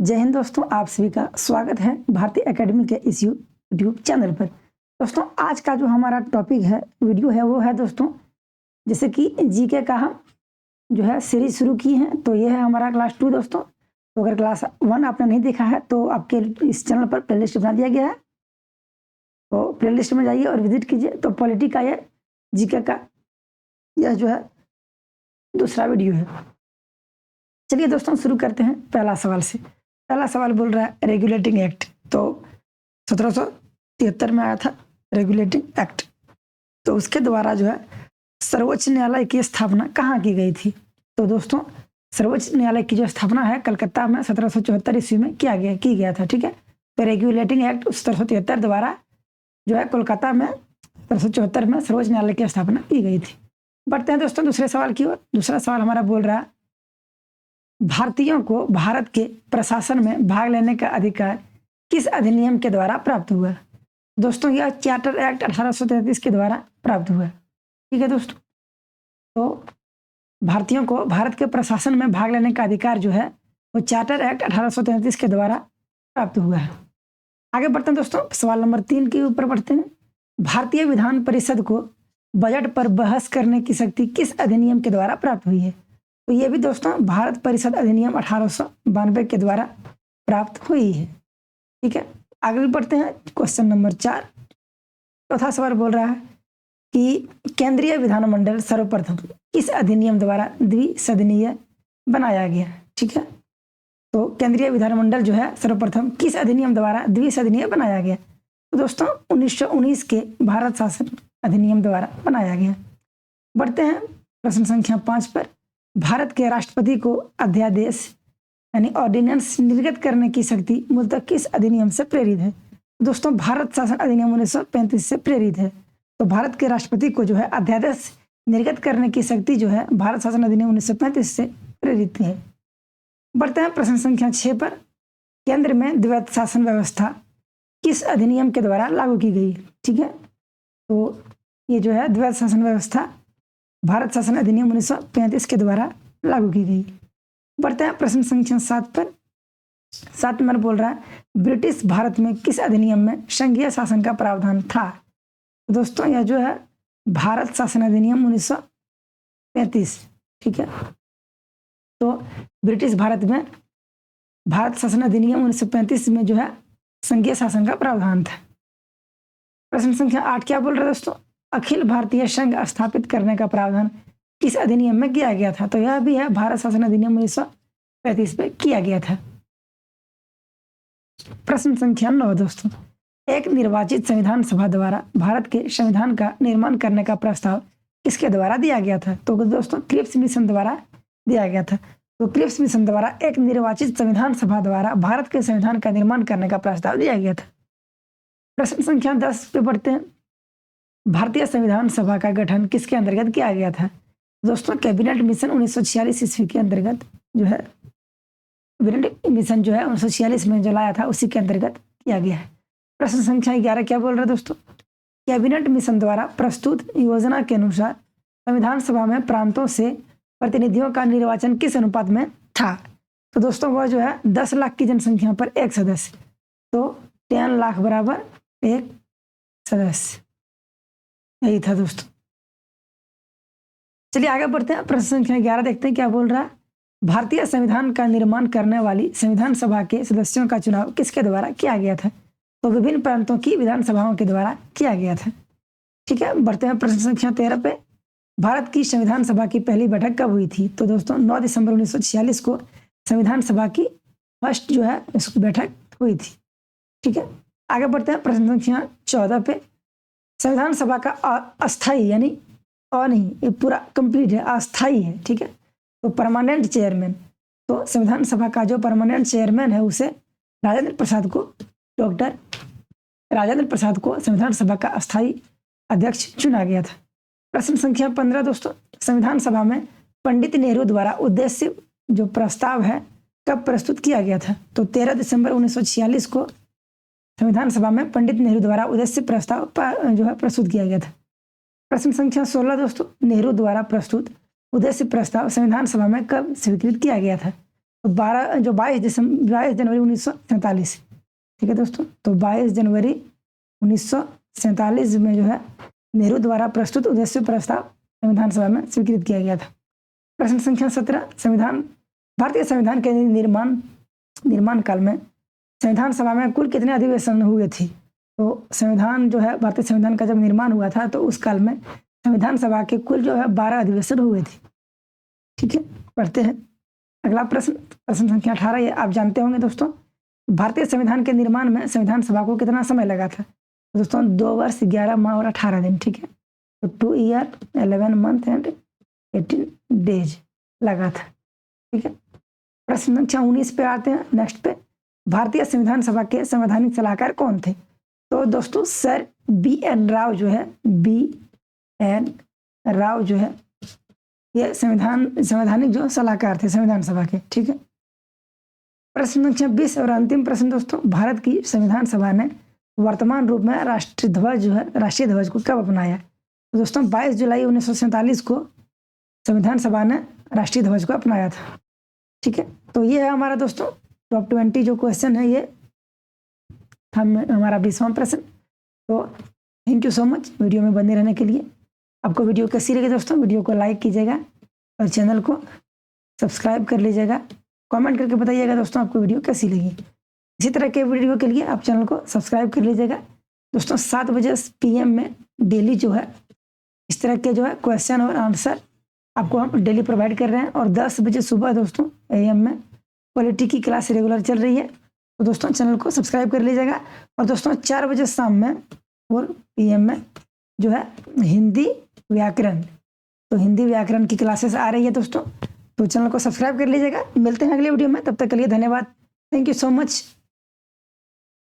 जय हिंद दोस्तों, आप सभी का स्वागत है भारतीय एकेडमी के इस यूट्यूब चैनल पर। दोस्तों आज का जो हमारा टॉपिक है, वीडियो है, वो है दोस्तों जैसे कि जीके का हम जो है सीरीज शुरू की है। तो ये है हमारा क्लास 2 दोस्तों। तो अगर क्लास 1 आपने नहीं देखा है तो आपके इस चैनल पर प्लेलिस्ट बना दिया गया है, तो प्लेलिस्ट में जाइए और विजिट कीजिए। तो पॉलिटी का ये जीके का यह जो है दूसरा वीडियो है। चलिए दोस्तों शुरू करते हैं पहला सवाल से। पहला सवाल बोल रहा है रेगुलेटिंग एक्ट। तो 1773 में आया था रेगुलेटिंग एक्ट। तो उसके द्वारा जो है सर्वोच्च न्यायालय की स्थापना कहाँ की गई थी? तो दोस्तों सर्वोच्च न्यायालय की जो स्थापना है कलकत्ता में 1774 ईस्वी में की गया था। ठीक है, तो रेगुलेटिंग एक्ट 1773 द्वारा जो है कोलकाता में 1774 में सर्वोच्च न्यायालय की स्थापना की गई थी। बढ़ते हैं दोस्तों दूसरे सवाल की ओर। दूसरा सवाल हमारा बोल रहा है भारतीयों को भारत के प्रशासन में भाग लेने का अधिकार किस अधिनियम के द्वारा प्राप्त हुआ? दोस्तों यह चार्टर एक्ट 1833 के द्वारा प्राप्त हुआ। ठीक है दोस्तों, तो भारतीयों को भारत के प्रशासन में भाग लेने का अधिकार जो है वो चार्टर एक्ट 1833 के द्वारा प्राप्त हुआ है। आगे बढ़ते हैं दोस्तों, सवाल नंबर 3 के ऊपर बढ़ते हैं। भारतीय विधान परिषद को बजट पर बहस करने की शक्ति किस अधिनियम के द्वारा प्राप्त हुई है? तो ये भी दोस्तों भारत परिषद अधिनियम 1892 के द्वारा प्राप्त हुई है। ठीक है, आगे बढ़ते हैं क्वेश्चन नंबर 4। चौथा सवाल बोल रहा है कि केंद्रीय विधानमंडल सर्वप्रथम किस अधिनियम द्वारा द्विसदनीय बनाया गया? ठीक है, तो केंद्रीय विधानमंडल जो है सर्वप्रथम किस अधिनियम द्वारा द्विसदनीय बनाया गया? तो दोस्तों 1919 के भारत शासन अधिनियम द्वारा बनाया गया। बढ़ते हैं प्रश्न संख्या 5 पर। भारत के राष्ट्रपति को अध्यादेश यानी ऑर्डिनेंस निर्गत करने की शक्ति मूलतः किस अधिनियम से प्रेरित है? दोस्तों भारत शासन अधिनियम 1935 से प्रेरित है। तो भारत के राष्ट्रपति को जो है अध्यादेश निर्गत करने की शक्ति जो है भारत शासन अधिनियम 1935 से प्रेरित है। बढ़ते हैं प्रश्न संख्या 6 पर। केंद्र में द्वैत शासन व्यवस्था किस अधिनियम के द्वारा लागू की गई? ठीक है, तो ये जो है द्वैत शासन व्यवस्था भारत शासन अधिनियम 1935 के द्वारा लागू की गई। बढ़ते हैं प्रश्न संख्या 7 पर। 7 नंबर बोल रहा है ब्रिटिश भारत में किस अधिनियम में संघीय शासन का प्रावधान था? तो दोस्तों यह जो है भारत शासन अधिनियम 1935। ठीक है, तो ब्रिटिश भारत में भारत शासन अधिनियम 1935 में जो है संघीय शासन का प्रावधान था। प्रश्न संख्या 8 क्या बोल रहा है दोस्तों? अखिल भारतीय संघ स्थापित करने का प्रावधान किस अधिनियम में किया गया था? तो यह भी है भारत शासन अधिनियम 1935 में किया गया था। प्रश्न संख्या 9 दोस्तों, एक निर्वाचित संविधान सभा द्वारा भारत के संविधान का निर्माण करने का प्रस्ताव किसके द्वारा दिया गया था? तो दोस्तों क्रिप्स मिशन द्वारा दिया गया था। तो क्रिप्स मिशन द्वारा एक निर्वाचित संविधान सभा द्वारा भारत के संविधान का निर्माण करने का प्रस्ताव दिया गया था। प्रश्न संख्या 10 पे बढ़ते हैं। भारतीय संविधान सभा का गठन किसके अंतर्गत किया गया था? दोस्तों कैबिनेट मिशन 1946 ईस्वी के अंतर्गत जो है कैबिनेट मिशन जो है 1946 में जो लाया था उसी के अंतर्गत किया गया है। प्रश्न संख्या 11 क्या बोल रहा है दोस्तों? कैबिनेट मिशन द्वारा प्रस्तुत योजना के अनुसार संविधान सभा में प्रांतों से प्रतिनिधियों का निर्वाचन किस अनुपात में था? तो दोस्तों वह जो है 10 लाख की जनसंख्या पर एक सदस्य, तो 10 लाख बराबर एक सदस्य, यही था दोस्तों। चलिए आगे बढ़ते हैं, प्रश्न संख्या 11 देखते हैं क्या बोल रहा है। भारतीय संविधान का निर्माण करने वाली संविधान सभा के सदस्यों का चुनाव किसके द्वारा किया गया था? तो विभिन्न प्रांतों की विधानसभाओं के द्वारा किया गया था। ठीक है, बढ़ते हैं प्रश्न संख्या 13 पे। भारत की संविधान सभा की पहली बैठक कब हुई थी? तो दोस्तों 9 दिसंबर 1946 को संविधान सभा की फर्स्ट जो है इसकी बैठक हुई थी। ठीक है, आगे बढ़ते हैं प्रश्न संख्या 14 पे। संविधान सभा का अस्थाई यानी नहीं, ये पूरा कंप्लीट है, अस्थाई है। ठीक है, तो परमानेंट चेयरमैन, तो संविधान सभा का जो परमानेंट चेयरमैन है उसे डॉक्टर राजेंद्र प्रसाद को संविधान सभा का अस्थाई अध्यक्ष चुना गया था। प्रश्न संख्या 15 दोस्तों, संविधान सभा में पंडित नेहरू द्वारा उद्देश्य जो प्रस्ताव है कब प्रस्तुत किया गया था? तो 13 दिसंबर 1946 को संविधान सभा में पंडित नेहरू द्वारा उद्देश्य प्रस्ताव जो है प्रस्तुत किया गया था। प्रश्न संख्या 16 दोस्तों, नेहरू द्वारा प्रस्तुत उद्देश्य प्रस्ताव संविधान सभा में कब स्वीकृत किया गया था? तो 22 जनवरी 1947, ठीक है दोस्तों। तो 22 जनवरी 1947 में जो है नेहरू द्वारा प्रस्तुत उद्देश्य प्रस्ताव संविधान सभा में स्वीकृत किया गया था। प्रश्न संख्या 17, भारतीय संविधान के निर्माण काल में संविधान सभा में कुल कितने अधिवेशन हुए थे? तो संविधान जो है, भारतीय संविधान का जब निर्माण हुआ था तो उस काल में संविधान सभा के कुल जो है 12 अधिवेशन हुए थे। ठीक है, पढ़ते हैं अगला प्रश्न संख्या 18। ये आप जानते होंगे दोस्तों, भारतीय संविधान के निर्माण में संविधान सभा को कितना समय लगा था? तो दोस्तों 2 वर्ष 11 माह और 18 दिन। ठीक है, तो 2 ईयर 11 मंथ एंड 18 डेज लगा था। ठीक है, प्रश्न संख्या 19 पे आते हैं, नेक्स्ट पे। भारतीय संविधान सभा के संवैधानिक सलाहकार कौन थे? तो दोस्तों सर BN राव जो है, BN राव जो है, ये संवैधानिक जो सलाहकार थे संविधान सभा के। ठीक है, प्रश्न संख्या 20 और अंतिम प्रश्न दोस्तों, भारत की संविधान सभा ने वर्तमान रूप में राष्ट्रीय ध्वज को कब अपनाया? तो दोस्तों 22 जुलाई 1947 को संविधान सभा ने राष्ट्रीय ध्वज को अपनाया था। ठीक है, तो ये है हमारा दोस्तों टॉप 20 जो क्वेश्चन है, ये हमारा 20वां प्रश्न। तो thank you so much video में बने रहने के लिए। आपको वीडियो कैसी लगी दोस्तों? वीडियो को लाइक कीजिएगा और चैनल को सब्सक्राइब कर लीजिएगा। कमेंट करके बताइएगा दोस्तों आपको वीडियो कैसी लगी। इसी तरह के वीडियो के लिए आप चैनल को सब्सक्राइब कर लीजिएगा दोस्तों। 7 बजे PM में डेली जो है इस तरह के जो है क्वेश्चन और आंसर आपको हम डेली प्रोवाइड कर रहे हैं। और 10 बजे सुबह दोस्तों AM में पॉलिटी की क्लास रेगुलर चल रही है, तो दोस्तों चैनल को सब्सक्राइब कर लीजिएगा। और दोस्तों 4 बजे शाम में और PM में जो है हिंदी व्याकरण, तो हिंदी व्याकरण की क्लासेस आ रही है दोस्तों, तो चैनल को सब्सक्राइब कर लीजिएगा। मिलते हैं अगले वीडियो में, तब तक के लिए धन्यवाद। Thank you so much.